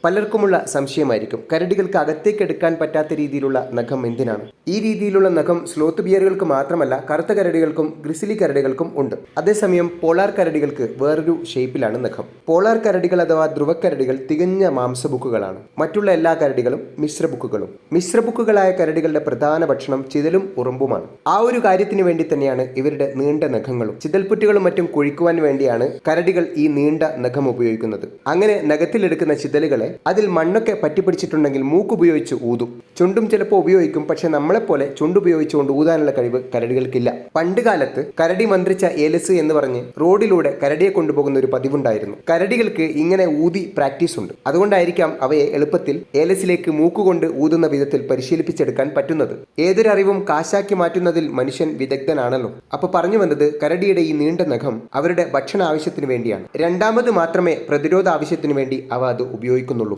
പലർക്കുമുള്ള സംശയമായിരിക്കും, കരടികൾക്ക് അകത്തേക്ക് എടുക്കാൻ പറ്റാത്ത രീതിയിലുള്ള നഖം എന്തിനാണ്? ഈ രീതിയിലുള്ള നഖം സ്ലോത്ത് ബിയറുകൾക്ക് മാത്രമല്ല, കറുത്ത കരടികൾക്കും ഗ്രിസിലി കരടികൾക്കും ഉണ്ട്. അതേസമയം പോളാർ കരടികൾക്ക് വേറൊരു ഷേപ്പിലാണ് നഖം. പോളാർ കരടികൾ അഥവാ ധ്രുവക്കരടികൾ തികഞ്ഞ മാംസബുക്കുകളാണ്. മറ്റുള്ള എല്ലാ കരടികളും മിശ്രബുക്കുകളും. മിശ്രബുക്കുകളായ കരടികളുടെ പ്രധാന ഭക്ഷണം ചിതലും ഉറുമ്പുമാണ്. ആ ഒരു കാര്യത്തിന് വേണ്ടി തന്നെയാണ് ഇവരുടെ നീണ്ട നഖങ്ങളും. ചിതൽപ്പുറ്റുകളും മറ്റും കുഴിക്കുവാൻ വേണ്ടിയാണ് കരടികൾ ഈ നീണ്ട നഖം ഉപയോഗിക്കുന്നത്. അങ്ങനെ നഖത്തിലെടുക്കുന്ന ചിതലുകളെ അതിൽ മണ്ണൊക്കെ പറ്റിപ്പിടിച്ചിട്ടുണ്ടെങ്കിൽ മൂക്കുപയോഗിച്ച് ഊതും. ചുണ്ടും ചിലപ്പോൾ ഉപയോഗിക്കും, പക്ഷെ നമ്മളെപ്പോലെ ചുണ്ടുപയോഗിച്ചുകൊണ്ട് ഊതാനുള്ള കഴിവ് കരടികൾക്കില്ല. പണ്ട് കാലത്ത് കരടി മന്ത്രിച്ച ഏലസ് എന്ന് പറഞ്ഞ് റോഡിലൂടെ കരടിയെ കൊണ്ടുപോകുന്ന ഒരു പതിവുണ്ടായിരുന്നു. കരടികൾക്ക് ഇങ്ങനെ ഊതി പ്രാക്ടീസ് ഉണ്ട്. അതുകൊണ്ടായിരിക്കാം അവയെ എളുപ്പത്തിൽ ഏലസിലേക്ക് മൂക്കുകൊണ്ട് ഊതുന്ന വിധത്തിൽ പരിശീലിപ്പിച്ചെടുക്കാൻ പറ്റുന്നത്. ഏതൊരറിവും കാശാക്കി മാറ്റുന്നതിൽ മനുഷ്യൻ വിദഗ്ധനാണല്ലോ. അപ്പൊ പറഞ്ഞു വന്നത്, കരടിയുടെ ഈ നീണ്ട നഖം അവരുടെ ഭക്ഷണ ആവശ്യത്തിന് വേണ്ടിയാണ്. രണ്ടാമത് മാത്രമേ പ്രതിരോധ ആവശ്യത്തിന് വേണ്ടി അവ അത് ഉപയോഗിക്കുന്നുള്ളൂ.